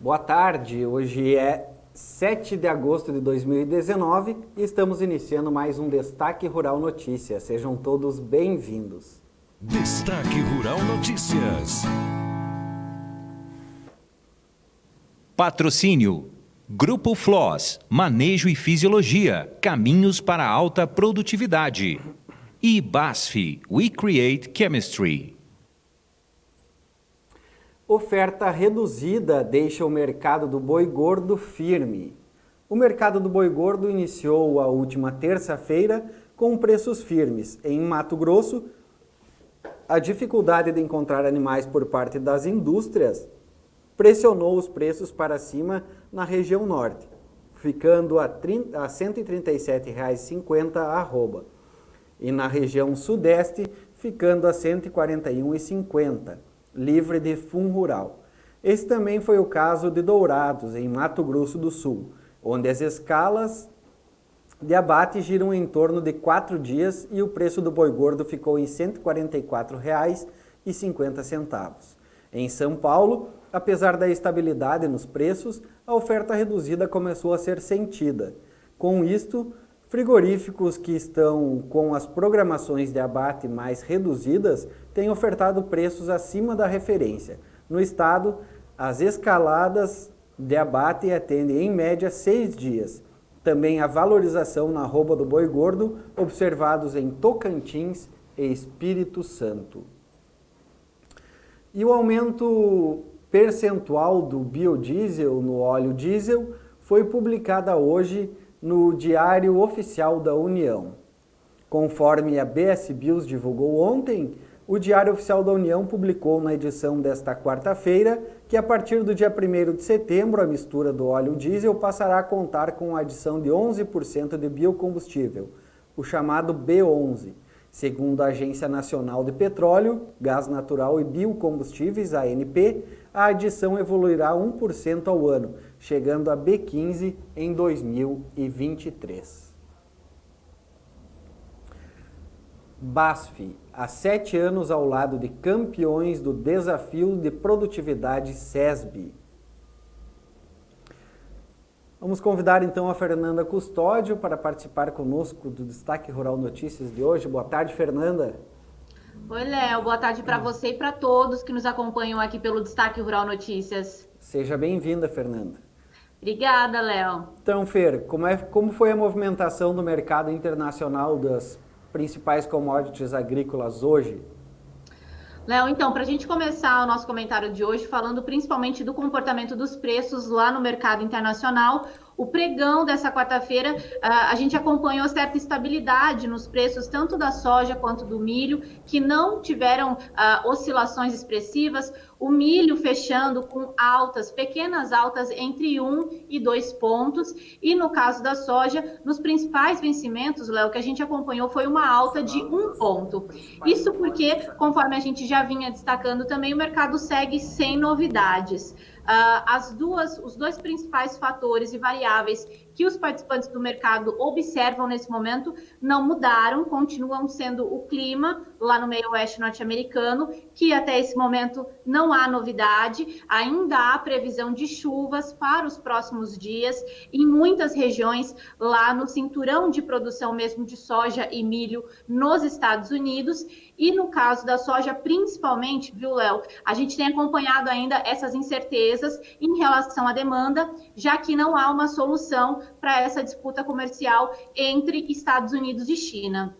Boa tarde, hoje é 7 de agosto de 2019 e estamos iniciando mais um Destaque Rural Notícias. Sejam todos bem-vindos. Destaque Rural Notícias. Patrocínio: Grupo Floss, Manejo e Fisiologia, Caminhos para Alta Produtividade. E BASF, We Create Chemistry. Oferta reduzida deixa o mercado do boi gordo firme. O mercado do boi gordo iniciou a última terça-feira com preços firmes. Em Mato Grosso, a dificuldade de encontrar animais por parte das indústrias pressionou os preços para cima na região norte, ficando a R$ 137,50 a arroba. E na região sudeste, ficando a R$ 141,50, livre de FUM rural. Esse também foi o caso de Dourados, em Mato Grosso do Sul, onde as escalas de abate giram em torno de 4 dias e o preço do boi gordo ficou em R$ 144,50. Em São Paulo, apesar da estabilidade nos preços, a oferta reduzida começou a ser sentida. Com isto, frigoríficos que estão com as programações de abate mais reduzidas têm ofertado preços acima da referência. No estado, as escaladas de abate atendem em média 6 dias. Também a valorização na arroba do boi gordo, observados em Tocantins e Espírito Santo. E o aumento percentual do biodiesel no óleo diesel foi publicada hoje no Diário Oficial da União. Conforme a BS Bios divulgou ontem, o Diário Oficial da União publicou na edição desta quarta-feira que a partir do dia 1º de setembro a mistura do óleo diesel passará a contar com a adição de 11% de biocombustível, o chamado B11. Segundo a Agência Nacional de Petróleo, Gás Natural e Biocombustíveis, ANP, a adição evoluirá 1% ao ano, chegando a B15 em 2023. BASF, há 7 anos ao lado de campeões do Desafio de Produtividade SESB. Vamos convidar então a Fernanda Custódio para participar conosco do Destaque Rural Notícias de hoje. Boa tarde, Fernanda. Oi, Léo. Boa tarde para você e para todos que nos acompanham aqui pelo Destaque Rural Notícias. Seja bem-vinda, Fernanda. Obrigada, Léo. Então, Fer, como foi a movimentação do mercado internacional das principais commodities agrícolas hoje? Léo, então, para a gente começar o nosso comentário de hoje falando principalmente do comportamento dos preços lá no mercado internacional, o pregão dessa quarta-feira, a gente acompanhou certa estabilidade nos preços tanto da soja quanto do milho, que não tiveram oscilações expressivas. O milho fechando com altas, pequenas altas entre 1 e 2 pontos. E no caso da soja, nos principais vencimentos, Léo, que a gente acompanhou foi uma alta de 1 ponto. Isso porque, conforme a gente já vinha destacando também, o mercado segue sem novidades. Os dois principais fatores e variáveis que os participantes do mercado observam nesse momento não mudaram, continuam sendo o clima lá no meio oeste norte-americano, que até esse momento não há novidade, ainda há previsão de chuvas para os próximos dias em muitas regiões lá no cinturão de produção mesmo de soja e milho nos Estados Unidos. E no caso da soja, principalmente, viu, Léo, a gente tem acompanhado ainda essas incertezas em relação à demanda, já que não há uma solução para essa disputa comercial entre Estados Unidos e China.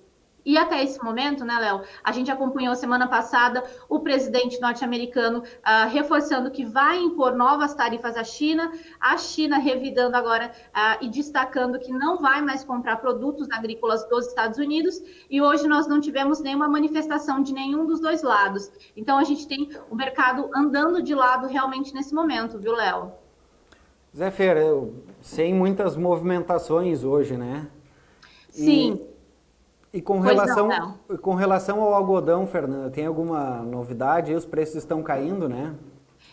E até esse momento, né, Léo, a gente acompanhou semana passada o presidente norte-americano reforçando que vai impor novas tarifas à China, a China revidando agora e destacando que não vai mais comprar produtos agrícolas dos Estados Unidos, e hoje nós não tivemos nenhuma manifestação de nenhum dos dois lados. Então a gente tem o mercado andando de lado realmente nesse momento, viu, Léo? Zé Fer, sem muitas movimentações hoje, né? Sim. E com relação ao algodão, Fernanda, tem alguma novidade? Os preços estão caindo, né?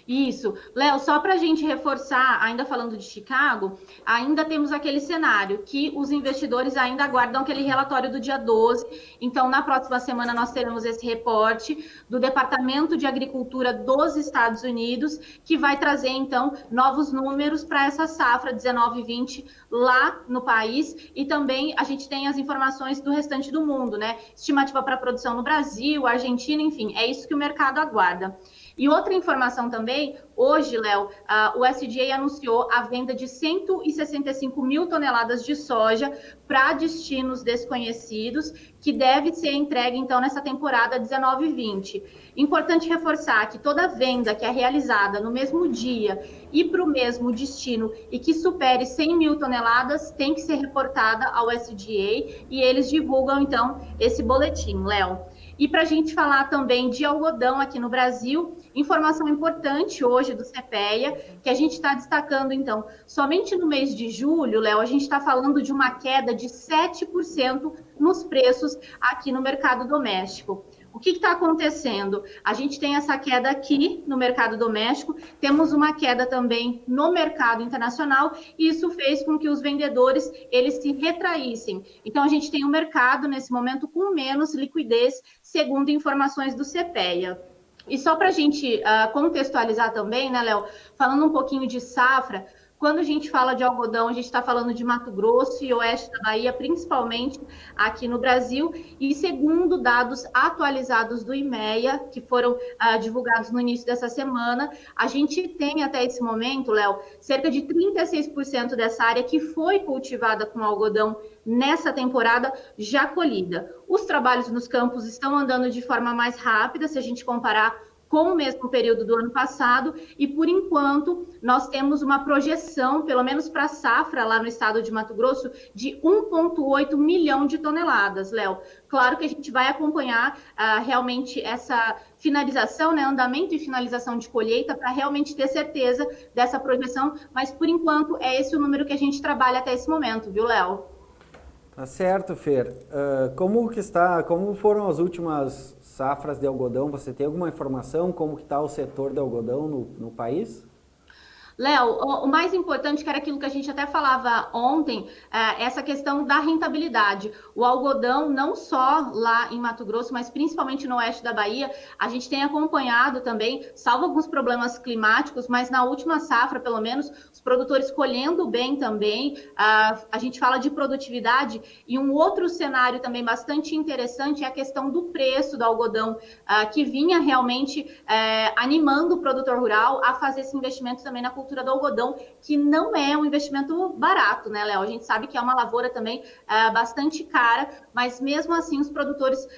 Isso. Léo, só para a gente reforçar, ainda falando de Chicago, ainda temos aquele cenário que os investidores ainda aguardam aquele relatório do dia 12. Então, na próxima semana, nós teremos esse reporte do Departamento de Agricultura dos Estados Unidos, que vai trazer, então, novos números para essa safra 19-20 lá no país. E também a gente tem as informações do restante do mundo, né? Estimativa para produção no Brasil, Argentina, enfim, é isso que o mercado aguarda. E outra informação também, hoje, Léo, o USDA anunciou a venda de 165 mil toneladas de soja para destinos desconhecidos, que deve ser entregue, então, nessa temporada 19-20. Importante reforçar que toda venda que é realizada no mesmo dia e para o mesmo destino e que supere 100 mil toneladas tem que ser reportada ao USDA e eles divulgam, então, esse boletim, Léo. E para a gente falar também de algodão aqui no Brasil, informação importante hoje do CPEA, que a gente está destacando, então, somente no mês de julho, Léo, a gente está falando de uma queda de 7% nos preços aqui no mercado doméstico. O que está acontecendo? A gente tem essa queda aqui no mercado doméstico, temos uma queda também no mercado internacional, e isso fez com que os vendedores eles se retraíssem. Então, a gente tem um mercado, nesse momento, com menos liquidez, segundo informações do CPEA. E só para a gente contextualizar também, né, Léo, falando um pouquinho de safra, quando a gente fala de algodão, a gente está falando de Mato Grosso e oeste da Bahia, principalmente aqui no Brasil. E segundo dados atualizados do IMEA, que foram divulgados no início dessa semana, a gente tem até esse momento, Léo, cerca de 36% dessa área que foi cultivada com algodão nessa temporada já colhida. Os trabalhos nos campos estão andando de forma mais rápida, se a gente comparar com o mesmo período do ano passado, e por enquanto nós temos uma projeção, pelo menos para a safra lá no estado de Mato Grosso, de 1,8 milhão de toneladas, Léo. Claro que a gente vai acompanhar realmente essa finalização, né, andamento e finalização de colheita, para realmente ter certeza dessa projeção, mas por enquanto é esse o número que a gente trabalha até esse momento, viu, Léo? Tá certo, Fer. Como foram as últimas safras de algodão? Você tem alguma informação como que está o setor de algodão no país? Léo, o mais importante, que era aquilo que a gente até falava ontem, essa questão da rentabilidade. O algodão, não só lá em Mato Grosso, mas principalmente no oeste da Bahia, a gente tem acompanhado também, salvo alguns problemas climáticos, mas na última safra, pelo menos, os produtores colhendo bem também. A gente fala de produtividade, e um outro cenário também bastante interessante é a questão do preço do algodão, que vinha realmente animando o produtor rural a fazer esse investimento também na cultura do algodão, que não é um investimento barato, né, Léo? A gente sabe que é uma lavoura também bastante cara, mas mesmo assim os produtores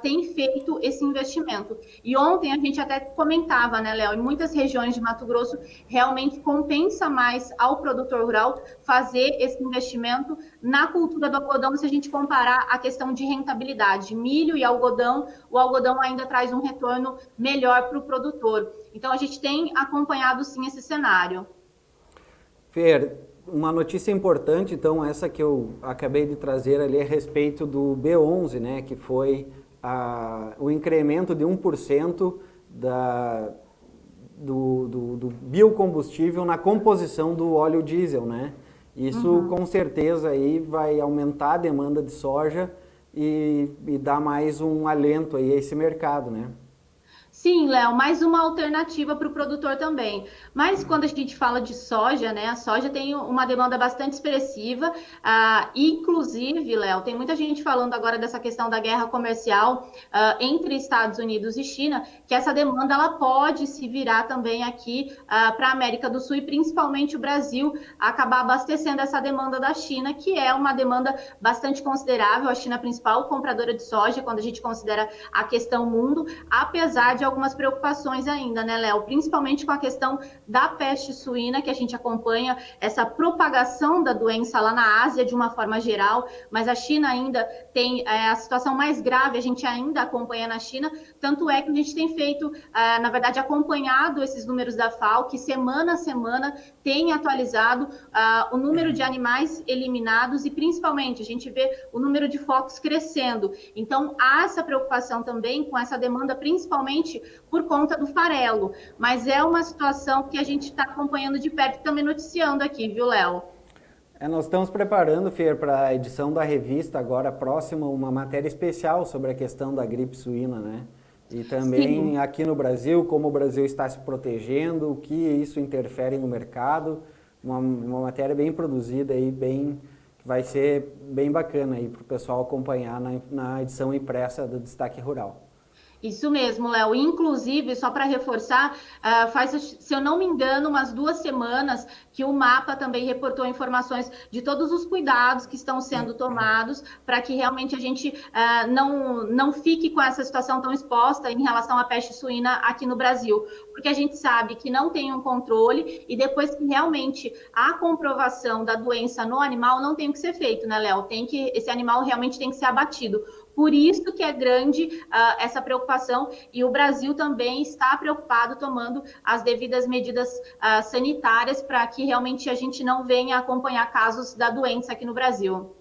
têm feito esse investimento. E ontem a gente até comentava, né, Léo, em muitas regiões de Mato Grosso realmente compensa mais ao produtor rural fazer esse investimento na cultura do algodão, se a gente comparar a questão de rentabilidade. Milho e algodão, o algodão ainda traz um retorno melhor para o produtor. Então, a gente tem acompanhado, sim, esse cenário. Fer, uma notícia importante, então, essa que eu acabei de trazer ali a respeito do B11, né, que foi o incremento de 1% do biocombustível na composição do óleo diesel, né? Isso, com certeza, aí vai aumentar a demanda de soja e dar mais um alento aí a esse mercado, né? Sim, Léo, mais uma alternativa para o produtor também. Mas quando a gente fala de soja, né, a soja tem uma demanda bastante expressiva. Inclusive, Léo, tem muita gente falando agora dessa questão da guerra comercial entre Estados Unidos e China, que essa demanda ela pode se virar também aqui para a América do Sul, e principalmente o Brasil acabar abastecendo essa demanda da China, que é uma demanda bastante considerável. A China é a principal compradora de soja quando a gente considera a questão mundo, apesar de algumas preocupações ainda, né, Léo? Principalmente com a questão da peste suína, que a gente acompanha essa propagação da doença lá na Ásia de uma forma geral, mas a China ainda tem a situação mais grave, a gente ainda acompanha na China, tanto é que a gente tem feito, na verdade, acompanhado esses números da FAO, que semana a semana tem atualizado o número de animais eliminados, e principalmente a gente vê o número de focos crescendo. Então, há essa preocupação também com essa demanda, principalmente por conta do farelo. Mas é uma situação que a gente está acompanhando de perto e também noticiando aqui, viu, Léo? Nós estamos preparando, Fer, para a edição da revista agora próxima, uma matéria especial sobre a questão da gripe suína, né? E também Sim. aqui no Brasil, como o Brasil está se protegendo, o que isso interfere no mercado, uma matéria bem produzida aí, que vai ser bem bacana aí para o pessoal acompanhar na edição impressa do Destaque Rural. Isso mesmo, Léo. Inclusive, só para reforçar, faz, se eu não me engano, umas 2 semanas que o MAPA também reportou informações de todos os cuidados que estão sendo tomados para que realmente a gente não fique com essa situação tão exposta em relação à peste suína aqui no Brasil. Porque a gente sabe que não tem um controle e depois que realmente há comprovação da doença no animal, não tem o que ser feito, né, Léo? Esse animal realmente tem que ser abatido. Por isso que é grande essa preocupação e o Brasil também está preocupado tomando as devidas medidas sanitárias para que realmente a gente não venha acompanhar casos da doença aqui no Brasil.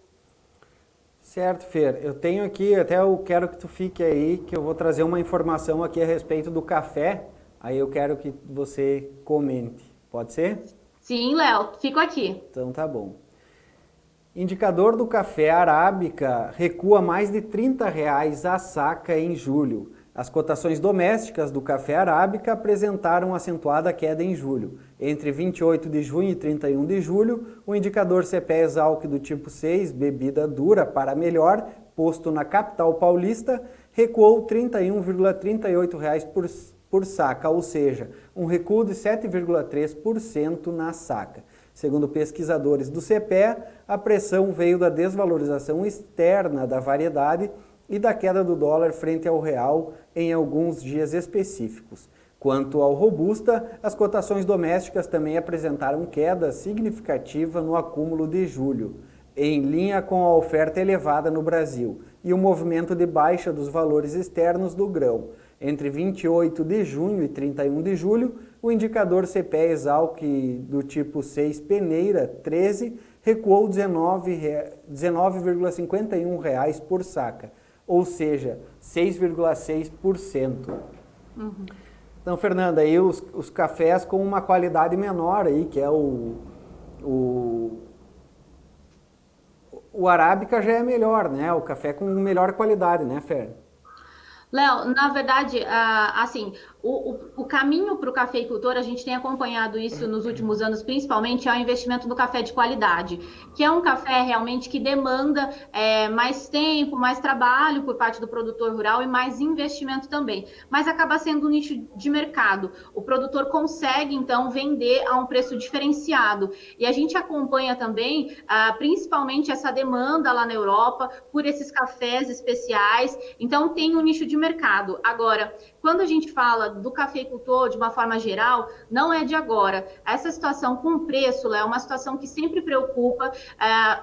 Certo, Fer. Eu tenho aqui, até eu quero que tu fique aí, que eu vou trazer uma informação aqui a respeito do café, aí eu quero que você comente. Pode ser? Sim, Léo, fico aqui. Então tá bom. Indicador do café arábica recua mais de R$ 30 a saca em julho. As cotações domésticas do café arábica apresentaram acentuada queda em julho. Entre 28 de junho e 31 de julho, o indicador CPE-Exalc do tipo 6, bebida dura para melhor, posto na capital paulista, recuou R$ 31,38 por saca, ou seja, um recuo de 7,3% na saca. Segundo pesquisadores do CPE, a pressão veio da desvalorização externa da variedade e da queda do dólar frente ao real em alguns dias específicos. Quanto ao Robusta, as cotações domésticas também apresentaram queda significativa no acúmulo de julho, em linha com a oferta elevada no Brasil e o movimento de baixa dos valores externos do grão. Entre 28 de junho e 31 de julho, o indicador CPE-Exalc do tipo 6 peneira 13 recuou R$ 19,51 por saca, ou seja, 6,6%. Então, Fernanda, aí os cafés com uma qualidade menor aí, que é o arábica já é melhor, né? O café com melhor qualidade, né, Fer? Léo, na verdade, assim, o caminho para o cafeicultor, a gente tem acompanhado isso nos últimos anos, principalmente, é o investimento no café de qualidade, que é um café realmente que demanda mais tempo, mais trabalho por parte do produtor rural e mais investimento também, mas acaba sendo um nicho de mercado. O produtor consegue, então, vender a um preço diferenciado. E a gente acompanha também, principalmente, essa demanda lá na Europa por esses cafés especiais. Então, tem um nicho de mercado. Agora, quando a gente fala do cafeicultor de uma forma geral, não é de agora. Essa situação com o preço, Léo, é uma situação que sempre preocupa.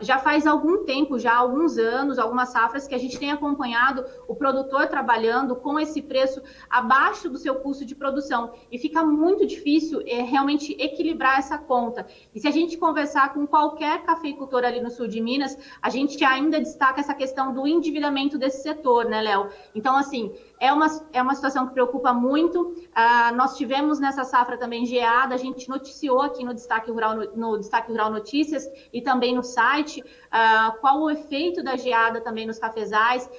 Já faz algum tempo, já alguns anos, algumas safras que a gente tem acompanhado o produtor trabalhando com esse preço abaixo do seu custo de produção. E fica muito difícil realmente equilibrar essa conta. E se a gente conversar com qualquer cafeicultor ali no sul de Minas, a gente ainda destaca essa questão do endividamento desse setor, né, Léo? Então, assim, é uma situação que preocupa muito. Nós tivemos nessa safra também geada, a gente noticiou aqui no Destaque Rural Notícias e também no site qual o efeito da geada também nos cafezais,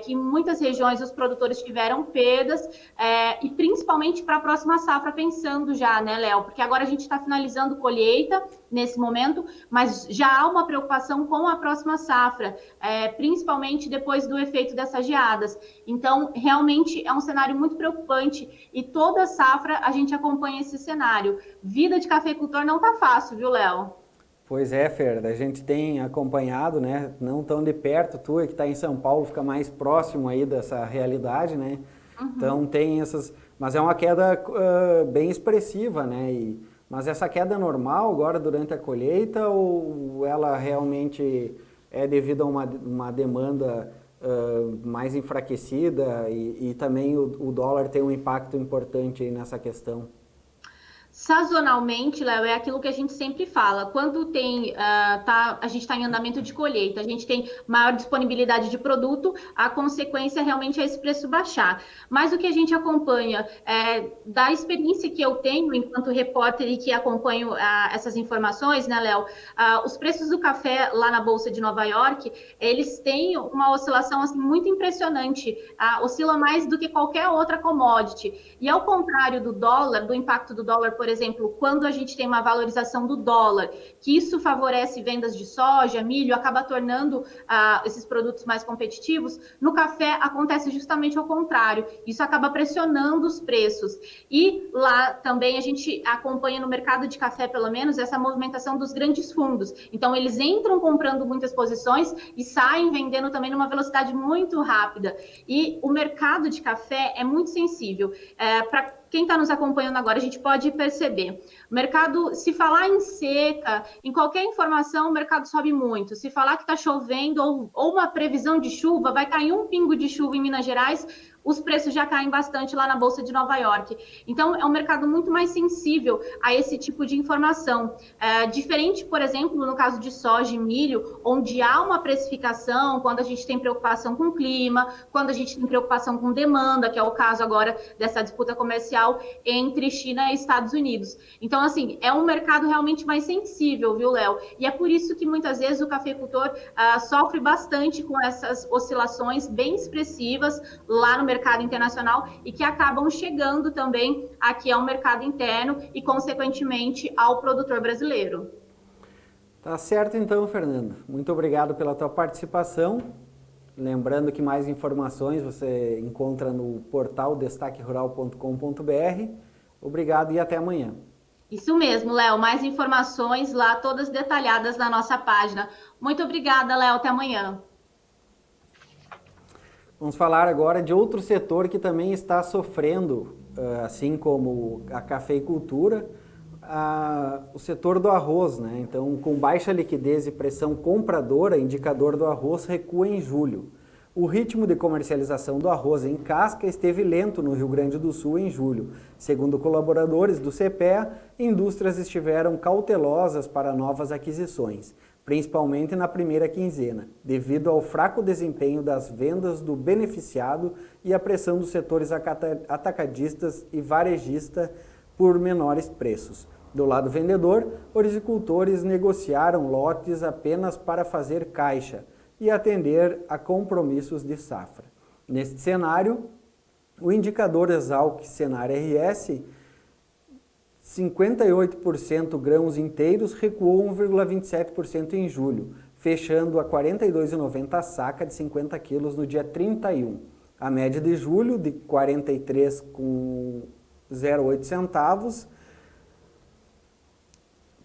que em muitas regiões os produtores tiveram perdas, e principalmente para a próxima safra, pensando já, né, Léo? Porque agora a gente está finalizando colheita nesse momento, mas já há uma preocupação com a próxima safra, principalmente depois do efeito dessas geadas. Então, realmente é um cenário muito preocupante e toda safra a gente acompanha esse cenário. Vida de cafeicultor não tá fácil, viu, Léo? Pois é, Fer, a gente tem acompanhado, né, não tão de perto, tu que está em São Paulo, fica mais próximo aí dessa realidade, né, Então tem essas, mas é uma queda bem expressiva, né, mas essa queda é normal agora durante a colheita ou ela realmente é devido a uma demanda mais enfraquecida e também o dólar tem um impacto importante aí nessa questão? Sazonalmente, Léo, é aquilo que a gente sempre fala. Quando tem, a gente está em andamento de colheita, a gente tem maior disponibilidade de produto, a consequência realmente é esse preço baixar. Mas o que a gente acompanha, da experiência que eu tenho enquanto repórter e que acompanho essas informações, né, Léo? Os preços do café lá na Bolsa de Nova York, eles têm uma oscilação assim, muito impressionante, oscila mais do que qualquer outra commodity. E ao contrário do dólar, do impacto do dólar, por exemplo, quando a gente tem uma valorização do dólar, que isso favorece vendas de soja, milho, acaba tornando esses produtos mais competitivos, no café acontece justamente ao contrário. Isso acaba pressionando os preços. E lá também a gente acompanha no mercado de café, pelo menos, essa movimentação dos grandes fundos. Então, eles entram comprando muitas posições e saem vendendo também numa velocidade muito rápida. E o mercado de café é muito sensível. Para quem está nos acompanhando agora, a gente pode perceber. O mercado, se falar em seca, em qualquer informação, o mercado sobe muito. Se falar que está chovendo ou uma previsão de chuva, vai cair um pingo de chuva em Minas Gerais, os preços já caem bastante lá na Bolsa de Nova York. Então, é um mercado muito mais sensível a esse tipo de informação. Diferente, por exemplo, no caso de soja e milho, onde há uma precificação, quando a gente tem preocupação com o clima, quando a gente tem preocupação com demanda, que é o caso agora dessa disputa comercial entre China e Estados Unidos. Então, assim, é um mercado realmente mais sensível, viu, Léo? E é por isso que muitas vezes o cafeicultor sofre bastante com essas oscilações bem expressivas lá no mercado internacional e que acabam chegando também aqui ao mercado interno e, consequentemente, ao produtor brasileiro. Tá certo então, Fernando. Muito obrigado pela tua participação. Lembrando que mais informações você encontra no portal destaquerural.com.br. Obrigado e até amanhã. Isso mesmo, Léo. Mais informações lá, todas detalhadas na nossa página. Muito obrigada, Léo. Até amanhã. Vamos falar agora de outro setor que também está sofrendo, assim como a cafeicultura, o setor do arroz, né? Então, com baixa liquidez e pressão compradora, indicador do arroz recua em julho. O ritmo de comercialização do arroz em casca esteve lento no Rio Grande do Sul em julho. Segundo colaboradores do CPEA, indústrias estiveram cautelosas para novas aquisições, principalmente na primeira quinzena, devido ao fraco desempenho das vendas do beneficiado e a pressão dos setores atacadistas e varejista por menores preços. Do lado vendedor, horticultores negociaram lotes apenas para fazer caixa e atender a compromissos de safra. Neste cenário, o indicador Exalc Senar RS 58% grãos inteiros recuou 1,27% em julho, fechando a R$ 42,90 a saca de 50 quilos no dia 31. A média de julho, de 43,08 centavos,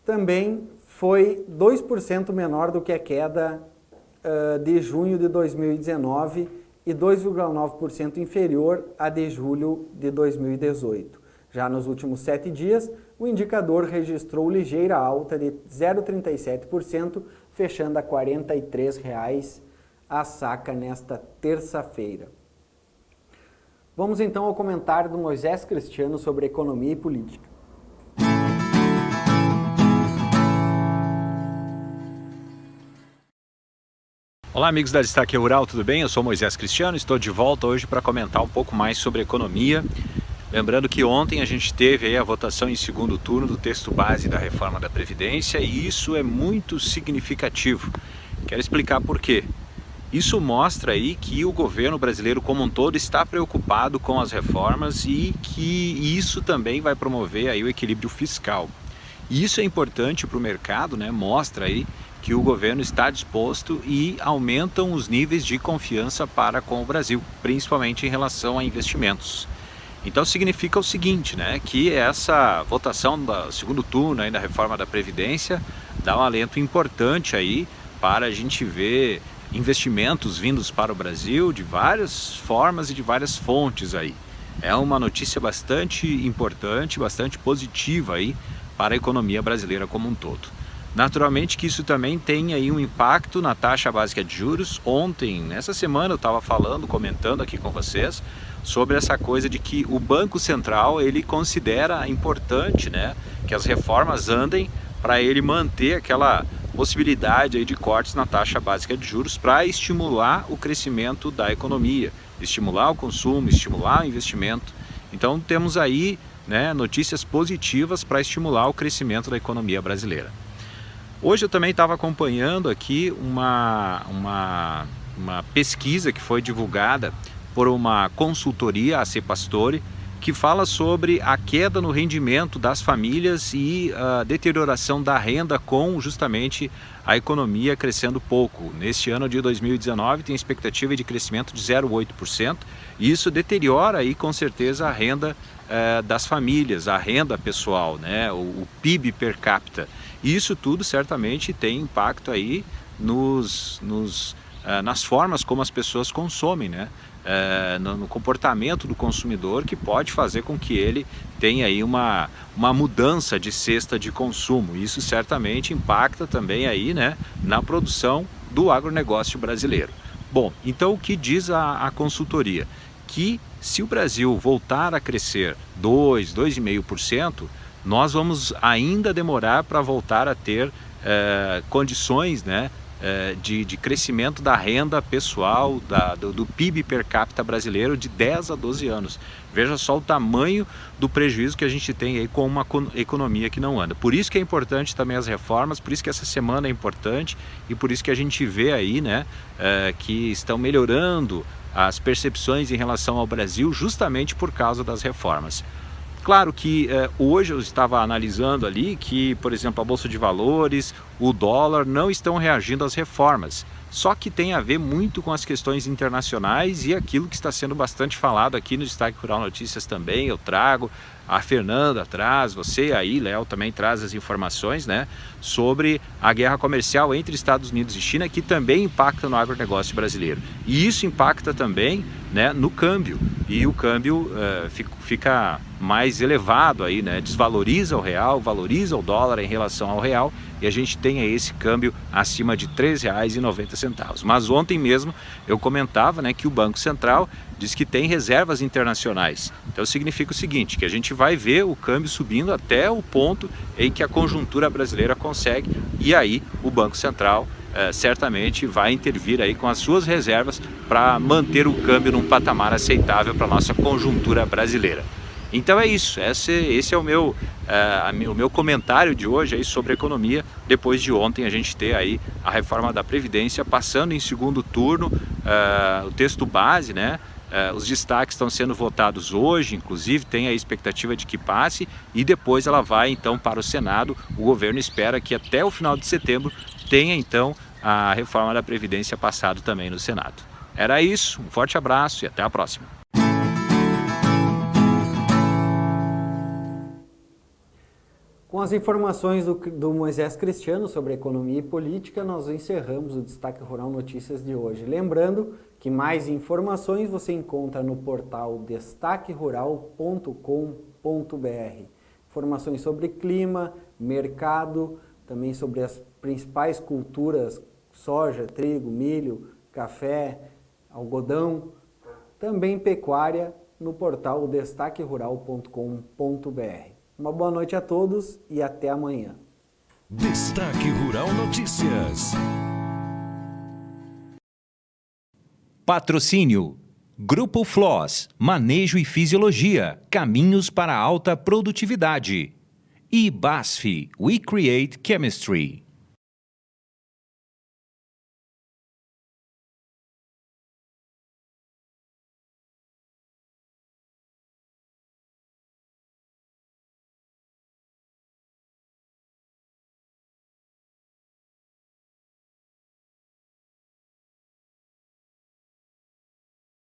também foi 2% menor do que a queda de junho de 2019 e 2,9% inferior à de julho de 2018. Já nos últimos 7 dias, o indicador registrou ligeira alta de 0,37%, fechando a R$ 43,00 a saca nesta terça-feira. Vamos então ao comentário do Moisés Cristiano sobre economia e política. Olá amigos da Destaque Rural, tudo bem? Eu sou Moisés Cristiano, estou de volta hoje para comentar um pouco mais sobre economia. Lembrando que ontem a gente teve aí a votação em segundo turno do texto base da reforma da Previdência e isso é muito significativo. Quero explicar por quê. Isso mostra aí que o governo brasileiro como um todo está preocupado com as reformas e que isso também vai promover aí o equilíbrio fiscal. E isso é importante para o mercado, né? Mostra aí que o governo está disposto e aumentam os níveis de confiança para com o Brasil, principalmente em relação a investimentos. Então significa o seguinte, né, que essa votação do segundo turno aí da reforma da Previdência dá um alento importante aí para a gente ver investimentos vindos para o Brasil de várias formas e de várias fontes aí. É uma notícia bastante importante, bastante positiva aí para a economia brasileira como um todo. Naturalmente que isso também tem aí um impacto na taxa básica de juros. Ontem, nessa semana eu estava comentando aqui com vocês, sobre essa coisa de que o Banco Central ele considera importante, né, que as reformas andem para ele manter aquela possibilidade aí de cortes na taxa básica de juros para estimular o crescimento da economia, estimular o consumo, estimular o investimento. Então temos aí, né, notícias positivas para estimular o crescimento da economia brasileira. Hoje eu também estava acompanhando aqui uma pesquisa que foi divulgada por uma consultoria, a Cepastore, que fala sobre a queda no rendimento das famílias e a deterioração da renda com justamente a economia crescendo pouco. Neste ano de 2019 tem expectativa de crescimento de 0,8% e isso deteriora aí com certeza a renda das famílias, a renda pessoal, né? O PIB per capita. E isso tudo certamente tem impacto aí nas formas como as pessoas consomem, né? No comportamento do consumidor, que pode fazer com que ele tenha aí uma mudança de cesta de consumo. Isso certamente impacta também aí, né, na produção do agronegócio brasileiro. Bom, então o que diz a consultoria? Que se o Brasil voltar a crescer 2,5%, nós vamos ainda demorar para voltar a ter condições, né, de crescimento da renda pessoal, do PIB per capita brasileiro de 10 a 12 anos. Veja só o tamanho do prejuízo que a gente tem aí com uma economia que não anda. Por isso que é importante também as reformas, por isso que essa semana é importante e por isso que a gente vê aí, né, que estão melhorando as percepções em relação ao Brasil justamente por causa das reformas. Claro que hoje eu estava analisando ali que, por exemplo, a Bolsa de Valores, o dólar não estão reagindo às reformas. Só que tem a ver muito com as questões internacionais e aquilo que está sendo bastante falado aqui no Destaque Rural Notícias também. Eu trago, a Fernanda traz, você aí, Léo, também traz as informações, né, sobre a guerra comercial entre Estados Unidos e China, que também impacta no agronegócio brasileiro. E isso impacta também, né, no câmbio. E o câmbio fica mais elevado aí, né, desvaloriza o real, valoriza o dólar em relação ao real, e a gente tem aí esse câmbio acima de R$ 3,90. Mas ontem mesmo eu comentava, né, que o Banco Central diz que tem reservas internacionais. Então significa o seguinte, que a gente vai ver o câmbio subindo até o ponto em que a conjuntura brasileira consegue, e aí o Banco Central certamente vai intervir aí com as suas reservas para manter o câmbio num patamar aceitável para a nossa conjuntura brasileira. Então é isso, esse é o meu comentário de hoje aí sobre economia, depois de ontem a gente ter aí a reforma da Previdência passando em segundo turno, o texto base, né? Os destaques estão sendo votados hoje, inclusive tem a expectativa de que passe e depois ela vai então para o Senado. O governo espera que até o final de setembro tenha então a reforma da Previdência passado também no Senado. Era isso, um forte abraço e até a próxima. Com as informações do Moisés Cristiano sobre economia e política, nós encerramos o Destaque Rural Notícias de hoje. Lembrando que mais informações você encontra no portal destaquerural.com.br. Informações sobre clima, mercado, também sobre as principais culturas, soja, trigo, milho, café, algodão, também pecuária no portal destaquerural.com.br. Uma boa noite a todos e até amanhã. Destaque Rural Notícias. Patrocínio: Grupo FLOS, Manejo e Fisiologia, Caminhos para a Alta Produtividade. E BASF, We Create Chemistry.